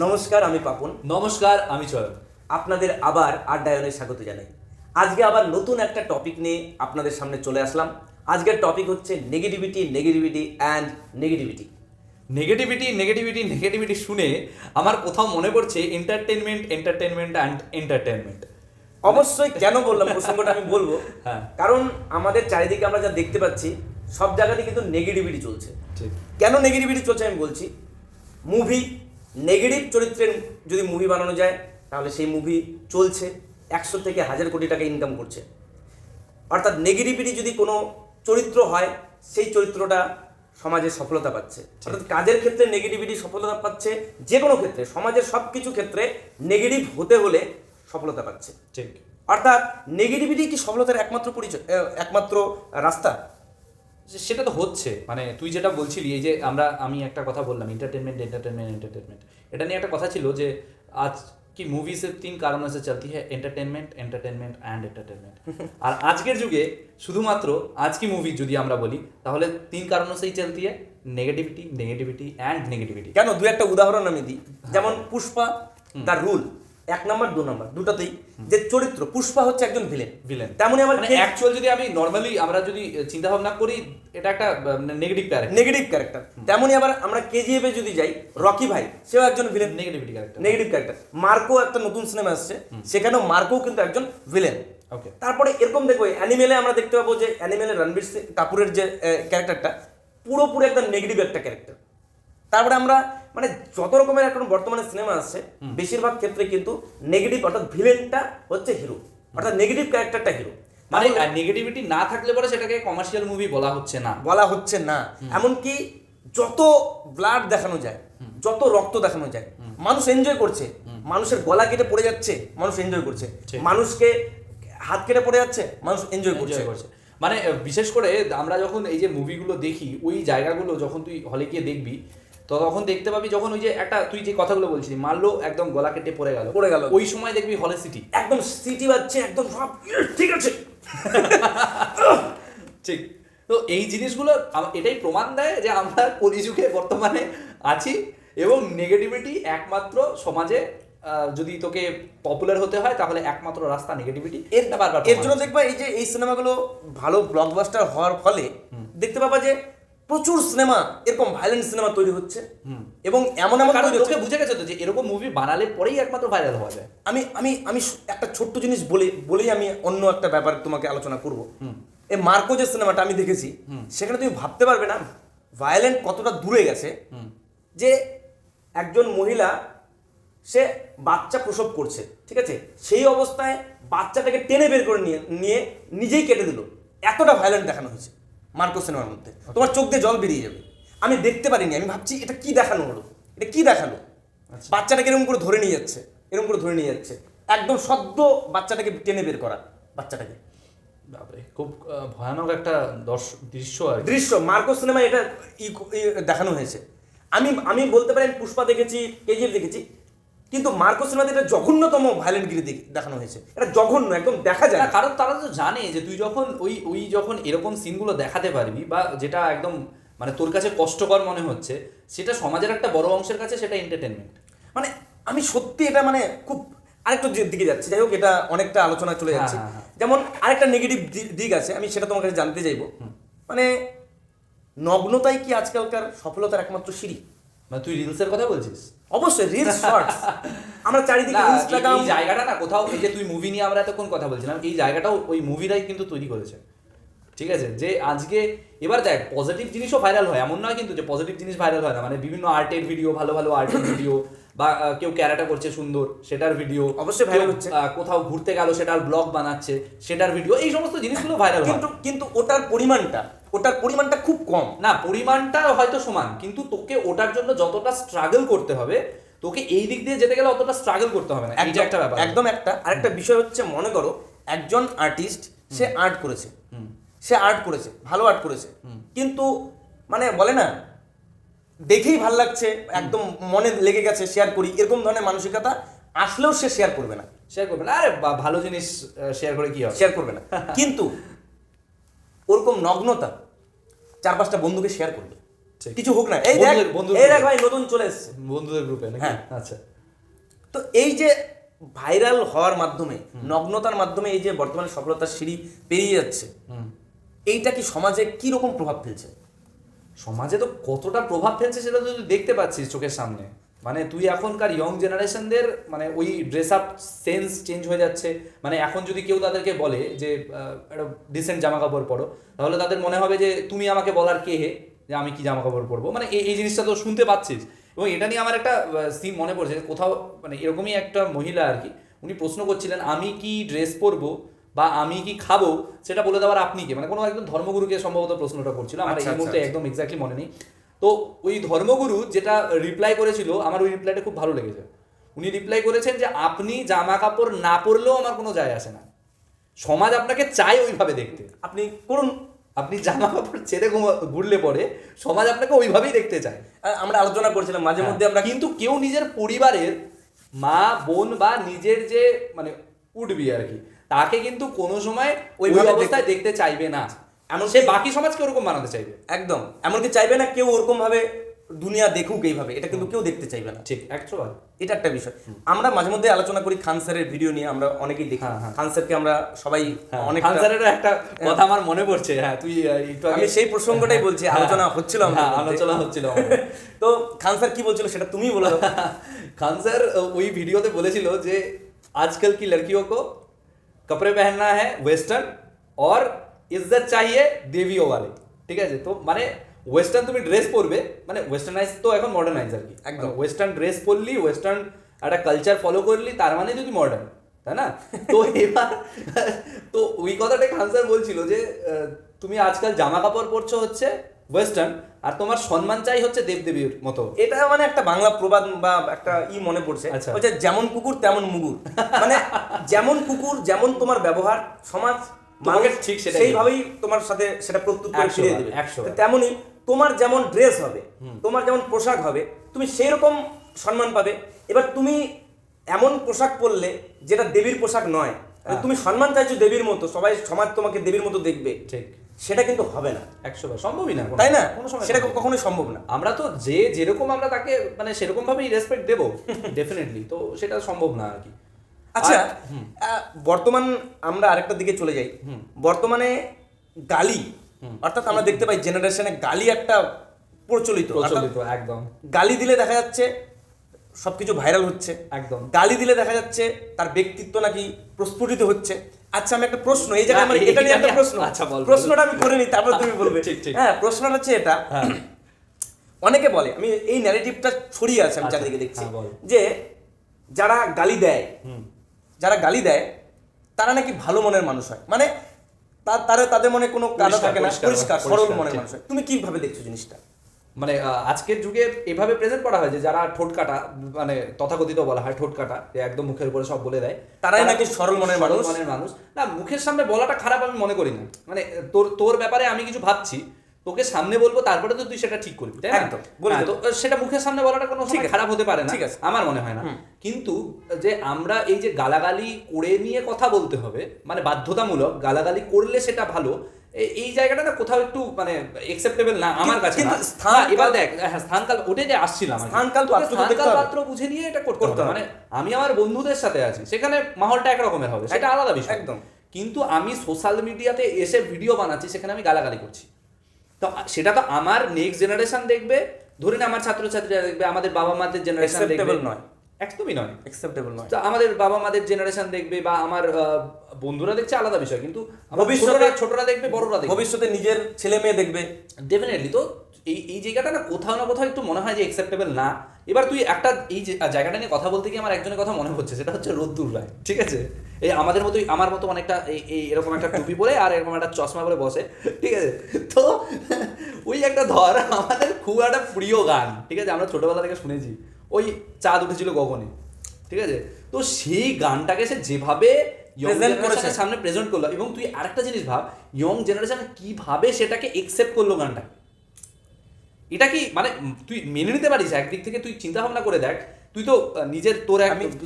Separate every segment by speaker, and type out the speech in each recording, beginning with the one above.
Speaker 1: নমস্কার, আমি পাপন।
Speaker 2: নমস্কার, আমি চয়ন।
Speaker 1: আপনাদের আবার আড্ডায়নে স্বাগত জানাই। আজকে আবার নতুন একটা টপিক নিয়ে আপনাদের সামনে চলে আসলাম। আজকের টপিক হচ্ছে নেগেটিভিটি অ্যান্ড নেগেটিভিটি।
Speaker 2: নেগেটিভিটি শুনে আমার কোথাও মনে পড়ছে এন্টারটেনমেন্ট অ্যান্ড এন্টারটেনমেন্ট।
Speaker 1: অবশ্যই কেন বললাম প্রসঙ্গটা আমি বলবো।
Speaker 2: হ্যাঁ।
Speaker 1: কারণ আমাদের চারিদিকে আমরা যা দেখতে পাচ্ছি সব জায়গাতে কিন্তু নেগেটিভিটি চলছে।
Speaker 2: ঠিক।
Speaker 1: কেন নেগেটিভিটি চলছে আমি বলছি। মুভি, নেগেটিভ চরিত্রের যদি মুভি বানানো যায় তাহলে সেই মুভি চলছে, 100 থেকে 1000 কোটি টাকা ইনকাম করছে। অর্থাৎ নেগেটিভিটি যদি কোনো চরিত্র হয় সেই চরিত্রটা সমাজে সফলতা পাচ্ছে। অর্থাৎ কাজের ক্ষেত্রে নেগেটিভিটি সফলতা পাচ্ছে, যে কোনো ক্ষেত্রে সমাজের সব কিছু ক্ষেত্রে নেগেটিভ হতে হলে সফলতা পাচ্ছে।
Speaker 2: ঠিক।
Speaker 1: অর্থাৎ নেগেটিভিটি কি সফলতার একমাত্র পরিচয়, একমাত্র রাস্তা?
Speaker 2: সেটা তো হচ্ছে, মানে তুই যেটা বলছিলি, এই যে আমি একটা কথা বললাম, এंटरटेनमेंट এটা নিয়ে একটা কথা ছিল যে আজ কি মুভি से 3 कारणों से चलती है, एंटरटेनमेंट एंड एंटरटेनमेंट। আর আজকের যুগে শুধুমাত্র আজ কি মুভি যদি আমরা বলি তাহলে 3 कारणों से ही चलती है, नेगेटिविटी एंड नेगेटिविटी।
Speaker 1: কেন, দু একটা উদাহরণ আমি দিই। যেমন পুষ্পা, দ্য রুল, 1 নম্বর 2 নম্বর দুটাতেই যে চরিত্র, পুষ্পা হচ্ছে একজন ভিলেন। তেমনি আবার
Speaker 2: অ্যাকচুয়াল যদি আমি নরমালি আমরা যদি চিন্তা ভাবনা করি, এটা একটা নেগেটিভ
Speaker 1: ক্যারেক্টার। তেমনি আবার আমরা কেজিএফ এ যদি যাই, রকি ভাই সেও একজন ভিলেন, নেগেটিভ ক্যারেক্টার। মার্কো একটা নতুন সিনেমা আসছে, সেখানেও মার্কো কিন্তু একজন ভিলেন।
Speaker 2: ওকে।
Speaker 1: তারপরে এরকম দেখবো অ্যানিমেলে আমরা দেখতে পাবো যে অ্যানিমেলে রণবীর সিং কাপুরের যে ক্যারেক্টারটা পুরোপুরি একদম নেগেটিভ একটা ক্যারেক্টার। তারপরে আমরা মানে যত রকমের এখন বর্তমানে সিনেমা আসছে বেশিরভাগ ক্ষেত্রে কিন্তু নেগেটিভ, অর্থাৎ ভিলেনটা হচ্ছে হিরো, অর্থাৎ নেগেটিভ ক্যারেক্টারটা হিরো।
Speaker 2: মানে নেগেটিভিটি না থাকলে পরে সেটাকে কমার্শিয়াল মুভি বলা হচ্ছে না।
Speaker 1: এমনকি যত ব্লাড দেখানো যায়, যত রক্ত দেখানো যায়, মানুষ এনজয় করছে। মানুষের গলা কেটে পড়ে যাচ্ছে, মানুষ এনজয় করছে। মানুষকে হাত কেটে পড়ে যাচ্ছে, মানুষ এনজয় করছে।
Speaker 2: মানে বিশেষ করে আমরা যখন এই যে মুভিগুলো দেখি, ওই জায়গাগুলো যখন তুই হলে গিয়ে দেখবি তো তখন দেখতে পাবি, যখন ওই যে একটা তুই যে কথাগুলো বলছিলি, মারলো একদম গলা কেটে পড়ে গেল, ওই সময় দেখবি হলে
Speaker 1: একদম সিটি বাজছে, একদম সব ঠিক আছে।
Speaker 2: ঠিক। তো এই জিনিসগুলো এটাই প্রমাণ দেয় যে আমরা কলিযুগে বর্তমানে আছি, এবং নেগেটিভিটি একমাত্র সমাজে যদি তোকে পপুলার হতে হয় তাহলে একমাত্র রাস্তা নেগেটিভিটি।
Speaker 1: এর জন্য দেখবা এই যে এই সিনেমাগুলো ভালো ব্লকবাস্টার হওয়ার ফলে দেখতে পাবা যে প্রচুর সিনেমা, এরকম ভায়োলেন্ট সিনেমা তৈরি হচ্ছে, এবং এমন
Speaker 2: তোকে বুঝে গেছে তো যে এরকম মুভি বানালে পরেই একমাত্র ভাইরাল হওয়া যায়।
Speaker 1: আমি একটা ছোট্ট জিনিস বলেই আমি অন্য একটা ব্যাপার তোমাকে আলোচনা করব। এই মার্কো যে সিনেমাটা আমি দেখেছি, সেখানে তুমি ভাবতে পারবে না ভায়োলেন্ট কতটা দূরে গেছে। যে একজন মহিলা, সে বাচ্চা প্রসব করছে, ঠিক আছে, সেই অবস্থায় বাচ্চাটাকে টেনে বের করে নিয়ে নিজেই কেটে দিল। এতটা ভায়োলেন্ট দেখানো হয়েছে মার্কো সিনেমার মধ্যে, তোমার চোখ দিয়ে জল বেরিয়ে যাবে। আমি দেখতে পারিনি, আমি ভাবছি এটা কি দেখানো হলো, এটা কি দেখালো। বাচ্চাটাকে এরকম করে ধরে নিয়ে যাচ্ছে, একদম সদ্য বাচ্চাটাকে টেনে বের করা, বাচ্চাটাকে।
Speaker 2: বাপরে, খুব ভয়ানক একটা দৃশ্য
Speaker 1: মার্কো সিনেমায় এটা দেখানো হয়েছে। আমি বলতে পারি আমি পুষ্পা দেখেছি, কেজিএফ দেখেছি, কিন্তু মার্কো সিনেমাতে এটা জঘন্যতম ভায়োলেন্টগিরি দেখানো হয়েছে। এটা জঘন্য, একদম দেখা যায় না।
Speaker 2: কারণ তারা তো জানে যে তুই যখন ওই যখন এরকম সিনগুলো দেখাতে পারবি, বা যেটা একদম মানে তোর কাছে কষ্টকর মনে হচ্ছে, সেটা সমাজের একটা বড় অংশের কাছে সেটা এন্টারটেনমেন্ট।
Speaker 1: মানে আমি সত্যি এটা মানে খুব আরেকটা দিকে যাচ্ছি। যাই হোক, এটা অনেকটা আলোচনা চলে যাচ্ছে। যেমন আরেকটা নেগেটিভ দিক আছে, আমি সেটা তোমার কাছে জানতে চাইবো। মানে নগ্নতাই কি আজকালকার সফলতার একমাত্র সিঁড়ি?
Speaker 2: মানে তুই রিলসের কথা বলছিস?
Speaker 1: অবশ্যই, রিলস, শর্টস। আমরা চারিদিকে ইনস্টাগ্রাম,
Speaker 2: এই জায়গাটা না কোথাও, এই যে তুই মুভি নিয়ে আমরা এতক্ষণ কথা বলছিলাম, এই জায়গাটাও ওই মুভিরাই কিন্তু তৈরি করেছে। ঠিক আছে, যে আজকে এবার দেখ পজিটিভ জিনিসও ভাইরাল হয়, এমন নয় কিন্তু যে পজিটিভ জিনিস ভাইরাল হয় না। মানে বিভিন্ন আর্টের ভিডিও, ভালো আর্টের ভিডিও, বা কেউ ক্যারাটা করছে সুন্দর সেটার ভিডিও
Speaker 1: অবশ্যই ভাইরাল হচ্ছে।
Speaker 2: কোথাও ঘুরতে গেল সেটার ব্লগ বানাচ্ছে সেটার ভিডিও, এই সমস্ত জিনিসগুলো ভাইরাল হয়।
Speaker 1: কিন্তু ওটার পরিমাণটা খুব কম
Speaker 2: না, পরিমাণটা হয়তো সমান, কিন্তু তোকে ওটার জন্য যতটা স্ট্রাগল করতে হবে, তোকে এই দিক দিয়ে যেতে গেলে অতটা স্ট্রাগল করতে হবে না। এইটা একটা ব্যাপার।
Speaker 1: একদম। আরেকটা বিষয় হচ্ছে, মনে করো একজন আর্টিস্ট, সে আর্ট করেছে, ভালো আর্ট করেছে, কিন্তু মানে বলে না দেখেই ভাল লাগছে, একদম মনে লেগে গেছে, শেয়ার করি, এরকম ধরনের মানসিকতা আসলেও সে শেয়ার করবে না।
Speaker 2: আরে ভালো জিনিস শেয়ার করে কি হবে,
Speaker 1: শেয়ার করবে না। কিন্তু ওরকম নগ্নতা 4-5টা বন্ধুকে শেয়ার করবে।
Speaker 2: ঠিক।
Speaker 1: কিছু হোক না, এই দেখ
Speaker 2: বন্ধুদের
Speaker 1: এই দেখ ভাই নতুন চলে এসছে।
Speaker 2: বন্ধুদের গ্রুপে নাকি?
Speaker 1: হ্যাঁ।
Speaker 2: আচ্ছা।
Speaker 1: তো এই যে ভাইরাল হওয়ার মাধ্যমে, নগ্নতার মাধ্যমে এই যে বর্তমানে সফলতার সিঁড়ি পেরিয়ে যাচ্ছে, এইটা কি সমাজে কি রকম প্রভাব ফেলছে?
Speaker 2: সমাজে তো কতটা প্রভাব ফেলছে সেটা তো তুই দেখতে পাচ্ছিস চোখের সামনে। মানে তুই এখনকার ইয়ং জেনারেশনদের মানে ওই ড্রেস আপ সেন্স চেঞ্জ হয়ে যাচ্ছে। মানে এখন যদি কেউ তাদেরকে বলে যে একটা ডিসেন্ট জামা কাপড় পরো, তাহলে তাদের মনে হবে যে তুমি আমাকে বলার কে হে যে আমি কি জামা কাপড় পরবো। মানে এই জিনিসটা তো শুনতে পাচ্ছিস। এবং এটা নিয়ে আমার একটা সিন মনে পড়ছে, কোথাও মানে এরকমই একটা মহিলা আর কি, উনি প্রশ্ন করছিলেন আমি কি ড্রেস পরবো বা আমি কি খাবো সেটা বলে দেওয়ার আপনি কে, মানে কোনো একজন ধর্মগুরুকে সম্ভবত প্রশ্নটা করছিল, আমার এই মুহূর্তে একদম এক্স্যাক্টলি মনে নেই। তো ওই ধর্মগুরু যেটা রিপ্লাই করেছিল, আমার ওই রিপ্লাইটা খুব ভালো লেগেছে। উনি রিপ্লাই করেছেন যে আপনি জামা কাপড় না পরলেও আমার কোনো যায় আসে না, সমাজ আপনাকে চায় ওইভাবে দেখতে,
Speaker 1: আপনি করুন।
Speaker 2: আপনি জামা কাপড় ছেড়ে ঘুরলে পরে সমাজ আপনাকে ওইভাবেই দেখতে চায়।
Speaker 1: আমরা আলোচনা করছিলাম মাঝে মধ্যে আমরা,
Speaker 2: কিন্তু কেউ নিজের পরিবারের মা বোন বা নিজের যে মানে উঠবি আর কি, তাকে কিন্তু কোনো সময় ওই অবস্থায় দেখতে চাইবে না, এমন সে বাকি সমাজকে ওরকম বানাতে চাইবে।
Speaker 1: একদম, এমনকি চাইবে না কেউ ওরকম ভাবে দুনিয়া দেখুক এইভাবে, এটা কিন্তু কেউ দেখতে চাইবে না।
Speaker 2: ঠিক, 100বার।
Speaker 1: এটা একটা বিষয়। আমরা মাঝে মধ্যে আলোচনা করি খান স্যারের ভিডিও নিয়ে, আমরা অনেকেই দেখি। খান স্যারকে আমরা সবাই অনেক,
Speaker 2: খান স্যারের একটা কথা আমার মনে পড়ছে। হ্যাঁ, তুই একটু
Speaker 1: আমি সেই প্রসঙ্গটাই বলছি, আলোচনা হচ্ছিল
Speaker 2: আলোচনা হচ্ছিল।
Speaker 1: তো খান স্যার কি বলছিল সেটা তুমি বলে দাও।
Speaker 2: খান স্যার ওই ভিডিওতে বলেছিল যে আজকাল কি লড়কিও কো कपड़े पहनना है वेस्टार्न और इज्जत चाहिए देवियों वाले। ঠিক আছে, তো মানে ওয়েস্টার্ন তুমি ড্রেস পরবে, মানে ওয়েস্টার্নাইজ তো এখন মডার্নাইজ আর কি, একদম ওয়েস্টার্ন ড্রেস পরলি, ওয়েস্টার্ন একটা কালচার ফলো করলি, তার মানে যদি মডার্ন, তাই না? তো এবার তো ওই কথাটাই খান স্যার বলছিল যে তুমি আজকাল জামা কাপড় পরছো হচ্ছে ওয়েস্টার্ন, আর তোমার সম্মান চাই হচ্ছে দেবদেবীর মতো।
Speaker 1: এটা মানে একটা বাংলা প্রবাদ বা একটা মনে পড়ছে, হচ্ছে যেমন কুকুর তেমন মুগুর। মানে যেমন কুকুর যেমন তোমার ব্যবহার, সমাজ মানুষ ঠিক সেইভাবেই তোমার সাথে সেটা প্রত্যুত্তর করে ফিরিয়ে দেবে। তেমনই তোমার যেমন ড্রেস হবে, তোমার যেমন পোশাক হবে, তুমি সেই রকম সম্মান পাবে। এবার তুমি এমন পোশাক পরলে যেটা দেবীর পোশাক নয়, তুমি সম্মান চাইছো দেবীর মতো, সবাই সমাজ তোমাকে দেবীর মতো দেখবে, ঠিক সেটা কিন্তু হবে না,
Speaker 2: 100বার সম্ভবই না,
Speaker 1: তাই না? সেটা কখনোই সম্ভব না।
Speaker 2: আমরা তো যেরকম আমরা তাকে মানে সেরকম ভাবেই রেসপেক্ট দেবো ডেফিনেটলি, তো সেটা সম্ভব না আর কি।
Speaker 1: আচ্ছা, বর্তমান আমরা আরেকটা দিকে চলে যাই। বর্তমানে গালি, অর্থাৎ আমরা দেখতে পাই জেনারেশনে গালি একটা প্রচলিত,
Speaker 2: একদম।
Speaker 1: গালি দিলে দেখা যাচ্ছে সবকিছু ভাইরাল হচ্ছে, একদম। গালি দিলে দেখা যাচ্ছে তার ব্যক্তিত্ব নাকি প্রস্ফুটিত হচ্ছে। আচ্ছা, আমি একটা প্রশ্ন এই জায়গায়, এটা নিয়ে একটা প্রশ্ন, প্রশ্নটা আমি করে নিই, তারপর তুমি বলবে। হ্যাঁ, প্রশ্নটা হচ্ছে এটা, অনেকে বলে, আমি এই ন্যারেটিভটা ছড়িয়ে আছে, আমি চারিদিকে দেখছি, যে যারা গালি দেয়, যারা গালি দেয় তারা নাকি ভালো মনের মানুষ হয়, মানে তাদের মনে কোনো কাদা থাকে না, পরিষ্কার সরল মনের মানুষ হয়। তুমি কিভাবে দেখছো জিনিসটা?
Speaker 2: মানে আজকের যুগে এভাবে প্রেজেন্ট করা হয় যে যারা ঠোঁট কাটা, মানে তথাকথিত বলা হয় ঠোঁট কাটা, একদম মুখের উপরে সব বলে দেয়,
Speaker 1: তারাই নাকি সরল মনের
Speaker 2: মানুষ। না, মুখের সামনে বলাটা খারাপ আমি মনে করি না। মানে তোর ব্যাপারে আমি কিছু ভাবছি, তোকে সামনে বলবো, তারপরে তো তুই সেটা ঠিক করবি, তাই না? তো সেটা মুখের সামনে বলাটা কোনো সময় খারাপ হতে পারে না, আমার মনে হয় না। কিন্তু যে আমরা এই যে গালাগালি করে নিয়ে কথা বলতে হবে, মানে বাধ্যতামূলক গালাগালি করলে সেটা ভালো, এই জায়গাটা না কোথাও একটু মানে অ্যাকসেপ্টেবল না আমার কাছে। এবার দেখ, হ্যাঁ, স্থানকাল ওটাই যে আসছিলাম, স্থানকাল পাত্র বুঝে নিয়ে এটা করতে হবে। মানে আমি আমার বন্ধুদের সাথে আছি, সেখানে মাহলটা একরকমের হবে, সেটা আলাদা বিষয় একদম। কিন্তু আমি সোশ্যাল মিডিয়াতে এসে ভিডিও বানাচ্ছি, সেখানে আমি গালাগালি করছি, তো সেটা তো আমার নেক্সট জেনারেশন দেখবে, ধরে না আমার ছাত্রছাত্রীরা দেখবে, আমাদের বাবা মাদের জেনারেশন দেখবে, নয় একদমই নয়, অ্যাকসেপ্টেবল নয়। তো আমাদের বাবা মাদের জেনারেশন দেখবে বা আমার বন্ধুরা দেখছে, আলাদা বিষয়, কিন্তু ভবিষ্যতে ছোটরা দেখবে, বড়রা দেখবে,
Speaker 1: ভবিষ্যতে নিজের ছেলে মেয়ে দেখবে,
Speaker 2: ডেফিনেটলি। তো এই জায়গাটা না কোথাও না কোথাও একটু মনে হয় যে অ্যাকসেপ্টেবল না। এবার তুই একটা এই জায়গাটা নিয়ে কথা বলতে গিয়ে আমার একজনের কথা মনে হচ্ছে, সেটা হচ্ছে রোদ্দুর রায়, ঠিক আছে? এই আমাদের মতোই, আমার মতো অনেকটা এই এরকম একটা টুপি পরে আর এরকম একটা চশমা পরে বসে, ঠিক আছে? তো ওই একটা ধর আমাদের খুব একটা প্রিয় গান, ঠিক আছে, আমরা ছোটবেলা থেকে শুনেছি, ওই চাঁদ উঠেছিল গগনে, ঠিক আছে? তো সেই গানটাকে সে যেভাবে সামনে প্রেজেন্ট করলো, এবং তুই আরেকটা জিনিস ভাব, ইয়ং জেনারেশন কিভাবে সেটাকে একসেপ্ট করলো গানটা, এটা কি মানে তুই মেনে নিতে পারিস? একদিক থেকে তুই চিন্তা ভাবনা করে দেখ, তুই তো নিজের তোর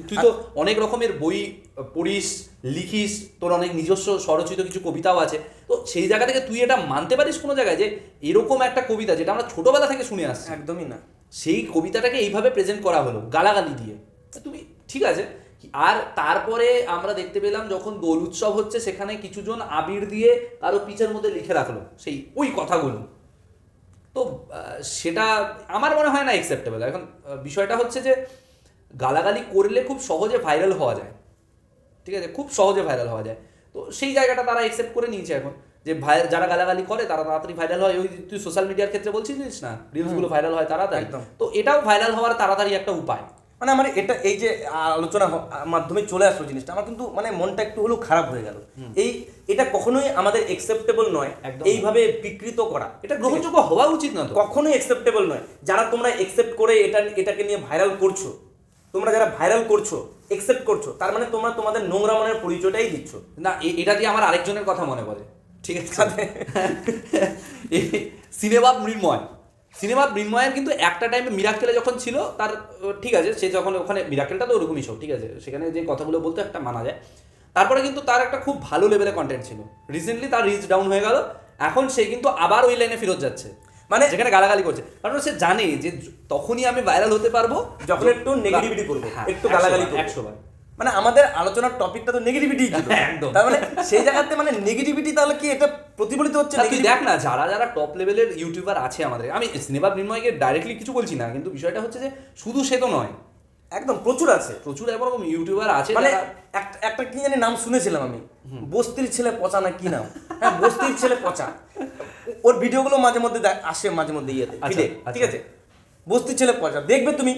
Speaker 2: তুই তো অনেক রকমের বই পড়িস, লিখিস, তোর অনেক নিজস্ব স্বরচিত কিছু কবিতাও আছে। তো সেই জায়গা থেকে তুই এটা মানতে পারিস কোনো জায়গায় যে এরকম একটা কবিতা যেটা আমরা ছোটবেলা থেকে শুনে আসছি,
Speaker 1: একদমই না।
Speaker 2: সেই কবিতাটাকে এইভাবে প্রেজেন্ট করা হলো গালাগালি দিয়ে, তুমি ঠিক আছে। আর তারপরে আমরা দেখতে পেলাম যখন দোল উৎসব হচ্ছে সেখানে কিছুজন আবির দিয়ে কারো পিঠের মধ্যে লিখে রাখলো সেই ওই কথাগুলো। তো সেটা আমার মনে হয় না অ্যাকসেপ্টেবল। এখন বিষয়টা হচ্ছে যে গালাগালি করলে খুব সহজে ভাইরাল হওয়া যায়, ঠিক আছে, খুব সহজে ভাইরাল হওয়া যায়। তো সেই জায়গাটা তারা অ্যাকসেপ্ট করে নিয়েছে এখন, যে যারা গালাগালি করে তারা তাড়াতাড়ি ভাইরাল হয়। ওই তুই সোশ্যাল মিডিয়ার ক্ষেত্রে বলছিস না, রিলসগুলো ভাইরাল হয় তাড়াতাড়ি, তো এটাও ভাইরাল হওয়ার তাড়াতাড়ি একটা উপায়।
Speaker 1: মানে আমার এটা এই যে আলোচনা মাধ্যমে চলে আসলো জিনিসটা, আমার কিন্তু মানে মনটা একটু হলেও খারাপ হয়ে গেল। এটা কখনোই আমাদের অ্যাকসেপ্টেবল নয়, এইভাবে বিকৃত করা,
Speaker 2: এটা গ্রহণযোগ্য হওয়া উচিত না, তো
Speaker 1: কখনোই অ্যাকসেপ্টেবল নয়। যারা তোমরা অ্যাকসেপ্ট করে এটাকে নিয়ে ভাইরাল করছো, তোমরা যারা ভাইরাল করছো, অ্যাকসেপ্ট করছো, তার মানে তোমরা তোমাদের নোংরা মনের পরিচয়টাই দিচ্ছ।
Speaker 2: না, এটা দিয়ে আমার আরেকজনের কথা মনে পড়ে, ঠিক আছে, সিনেমা মৃন্ময়ের কিন্তু একটা টাইমে মিরাক্কেলে যখন ছিল তার, ঠিক আছে, সে যখন ওখানে মিরাক্কেলটা তো ওরকমই সব, ঠিক আছে, সেখানে যে কথাগুলো বলতো একটা মানা যায়। তারপরে কিন্তু তার একটা খুব ভালো লেভেলের কন্টেন্ট ছিল। রিসেন্টলি তার রিচ ডাউন হয়ে গেল, এখন সে কিন্তু আবার ওই লাইনে ফেরত যাচ্ছে, মানে যেখানে গালাগালি করছে। কারণ সে জানে যে তখনই আমি ভাইরাল হতে পারবো
Speaker 1: যখন একটু নেগেটিভিটি করবো, একটু গালাগালি করবো।
Speaker 2: 100 বার।
Speaker 1: মানে আমাদের আলোচনার টপিকটা তো নেগেটিভিটি ছিল
Speaker 2: একদম।
Speaker 1: তার মানে সেই জায়গাতে মানে নেগেটিভিটি, তাহলে কি এটা প্রতিফলিত হচ্ছে?
Speaker 2: তুই দেখ না, যারা টপ লেভেলের ইউটিউবার আছে আমাদের, আমি সিনেমা মৃন্ময়কে ডাইরেক্টলি কিছু বলছি না, কিন্তু বিষয়টা হচ্ছে যে শুধু সে তো নয়,
Speaker 1: একদম প্রচুর আছে,
Speaker 2: প্রচুর এরকম ইউটিউবার আছে।
Speaker 1: মানে একটা কি জানি নাম শুনেছিলাম আমি, বস্তির ছেলে পচা না কি নাম, হ্যাঁ বস্তির ছেলে পচা, ওর ভিডিওগুলো মাঝে মধ্যে আসে, মাঝে মধ্যে ইয়েতে, ঠিক আছে, বস্তির ছেলে পচা, দেখবে তুমি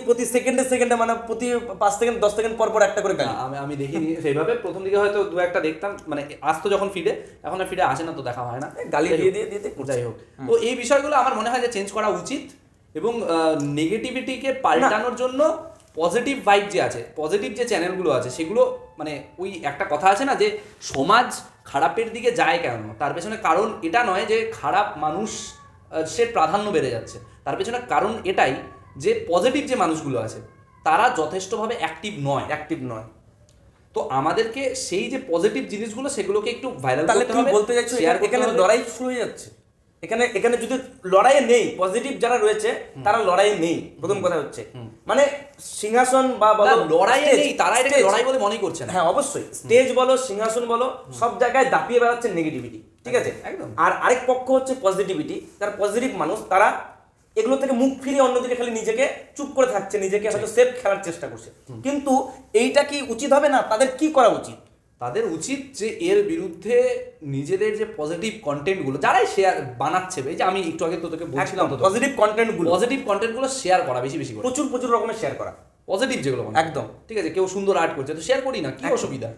Speaker 1: প্রতি সেকেন্ডে মানে প্রতি 5 সেকেন্ড 10 সেকেন্ড পর পর একটা করে গালি।
Speaker 2: আমি দেখিনি সেইভাবে, প্রথম দিকে হয়তো দু একটা দেখতাম, মানে আসতো যখন ফিডে, এখন আর ফিডে আসে না, তো দেখা হয় না,
Speaker 1: গালি দিয়ে
Speaker 2: যাই হোক। তো এই বিষয়গুলো আমার মনে হয় যে চেঞ্জ করা উচিত, এবং নেগেটিভিটিকে পাল্টানোর জন্য পজিটিভ ভাইব যে আছে, পজিটিভ যে চ্যানেলগুলো আছে, সেগুলো মানে ওই একটা কথা আছে না যে সমাজ খারাপের দিকে যায় কেন, তার পেছনে কারণ এটা নয় যে খারাপ মানুষ সে প্রাধান্য বেড়ে যাচ্ছে, তার পেছনে কারণ এটাই যে পজিটিভ যে মানুষগুলো আছে তারা যথেষ্টভাবে অ্যাক্টিভ নয়। তো আমাদেরকে সেই যে পজিটিভ জিনিসগুলো সেগুলোকে একটু ভাইরাল করতে হবে।
Speaker 1: বলতে চাইছো এখানে লড়াই শুরু হয়ে যাচ্ছে, এখানে যদি লড়াইয়ে নেই, পজিটিভ যারা রয়েছে তারা লড়াইয়ে নেই, প্রথম কথা হচ্ছে, মানে সিংহাসন বা বলো
Speaker 2: লড়াইয়ে নেই, তারা এটাকে লড়াই বলে মনে করছে না।
Speaker 1: হ্যাঁ অবশ্যই, স্টেজ বলো সিংহাসন বলো সব জায়গায় দাপিয়ে বেড়াচ্ছে নেগেটিভিটি, ঠিক আছে,
Speaker 2: একদম।
Speaker 1: আর আরেক পক্ষ হচ্ছে পজিটিভিটি, যারা পজিটিভ মানুষ তারা এগুলো থেকে মুখ ফিরিয়ে অন্যদিকে খালি নিজেকে চুপ করে থাকছে, নিজেকে হয়তো সেফ খেলার চেষ্টা করছে। কিন্তু এইটা কি উচিত হবে না? তাদের কি করা উচিত?
Speaker 2: তাদের উচিত যে এর বিরুদ্ধে নিজেদের যে পজিটিভ কন্টেন্টগুলো যারাই শেয়ার বানাচ্ছে, এই যে আমি একটু আগে তোকে বলছিলাম, তো
Speaker 1: পজিটিভ কন্টেন্টগুলো
Speaker 2: শেয়ার করা বেশি করে,
Speaker 1: প্রচুর রকমের শেয়ার করা,
Speaker 2: পজিটিভ যেগুলো
Speaker 1: একদম,
Speaker 2: ঠিক আছে। কেউ সুন্দর আর্ট করছে তো শেয়ার করি না, কি অসুবিধা?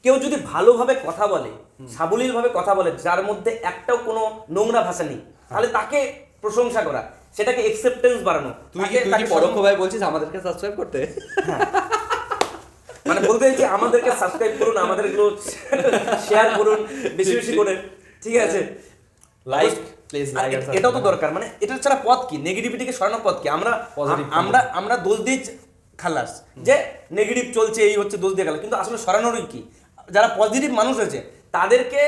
Speaker 1: কেউ যদি ভালোভাবে কথা বলে, সাবলীলভাবে কথা বলে, যার মধ্যে একটাও কোনো নোংরা ভাষা নেই, তাহলে তাকে প্রশংসা করা, সেটাকে অ্যাকসেপ্টেন্স বাড়ানো।
Speaker 2: তুই কি পরোক্ষভাবে বলছিস আমাদেরকে সাবস্ক্রাইব করতে?
Speaker 1: মানে বলতে চাইছি আমাদেরকে সাবস্ক্রাইব করুন, আমাদেরগুলো শেয়ার করুন বেশি বেশি করে, ঠিক আছে,
Speaker 2: লাইক প্লিজ, লাইক।
Speaker 1: এটাও তো দরকার, মানে এটা ছাড়া পথ কি? নেগেটিভিটিকে সরানোর পথ কি? আমরা দোষ দিই খালাস, যে নেগেটিভ চলছে এই হচ্ছে, দোষ দিয়ে গেল, কিন্তু আসলে সরানোরই কি? যারা পজিটিভ মানুষ আছে তাদেরকে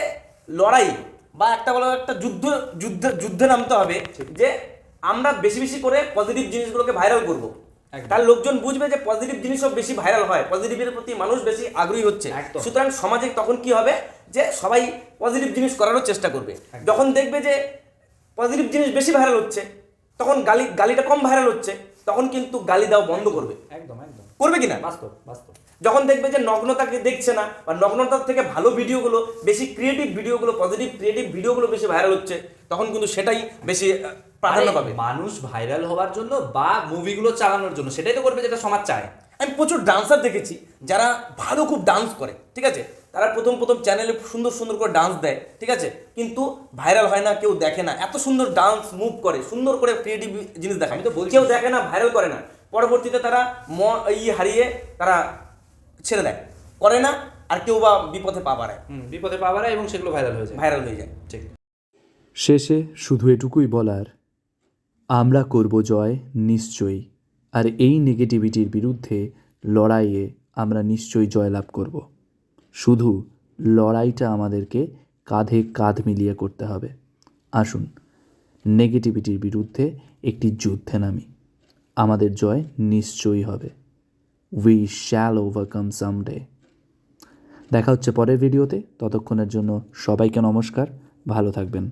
Speaker 1: লড়াই বা একটা বলো একটা যুদ্ধে নামতে হবে, যে আমরা বেশি বেশি করে পজিটিভ জিনিসগুলোকে ভাইরাল করব, তার লোকজন বুঝবে যে পজিটিভ জিনিসও বেশি ভাইরাল হয়, পজিটিভের প্রতি মানুষ বেশি আগ্রহী হচ্ছে। সুতরাং সমাজে তখন কি হবে, যে সবাই পজিটিভ জিনিস করারও চেষ্টা করবে। যখন দেখবে যে পজিটিভ জিনিস বেশি ভাইরাল হচ্ছে, তখন গালিটা কম ভাইরাল হচ্ছে, তখন কিন্তু গালি দেওয়া বন্ধ করবে।
Speaker 2: একদম
Speaker 1: করবে কিনা?
Speaker 2: বাস্তব।
Speaker 1: যখন দেখবে যে নগ্নতাকে দেখছে না, বা নগ্নতার থেকে ভালো ভিডিওগুলো, বেশি ক্রিয়েটিভ ভিডিওগুলো, পজিটিভ ক্রিয়েটিভ ভিডিওগুলো বেশি ভাইরাল হচ্ছে, তখন কিন্তু সেটাই বেশি প্রাধান্য পাবে।
Speaker 2: মানুষ ভাইরাল হওয়ার জন্য বা মুভিগুলো চালানোর জন্য সেটাই তো করবে যেটা সমাজ চায়।
Speaker 1: আমি প্রচুর ডান্সার দেখেছি যারা ভালো খুব ডান্স করে, ঠিক আছে, তারা প্রথম চ্যানেলে সুন্দর করে ডান্স দেয়, ঠিক আছে, কিন্তু ভাইরাল হয় না, কেউ দেখে না। এত সুন্দর ডান্স মুভ করে, সুন্দর করে ক্রিয়েটিভ জিনিস দেখায়, আমি তো বলছি কেউ দেখে না, ভাইরাল করে না, পরবর্তীতে তারা হারিয়ে তারা ছেড়ে দেয়, করে না, আর কেউ বা বিপদে পা বাড়ায়,
Speaker 2: এবং সেগুলো ভাইরাল হয়ে যায়। ঠিক।
Speaker 3: শেষে শুধু এটুকুই বলার, আমরা করব জয় নিশ্চয়ই, আর এই নেগেটিভিটির বিরুদ্ধে লড়াইয়ে আমরা নিশ্চয়ই জয়লাভ করব। শুধু লড়াইটা আমাদেরকে কাঁধে কাঁধ মিলিয়ে করতে হবে। আসুন নেগেটিভিটির বিরুদ্ধে একটি যুদ্ধে নামি। আমাদের জয় নিশ্চয়ই হবে। We shall overcome someday. দেখা হচ্ছে পরের ভিডিওতে। ততক্ষণের জন্য সবাইকে নমস্কার, ভালো থাকবেন।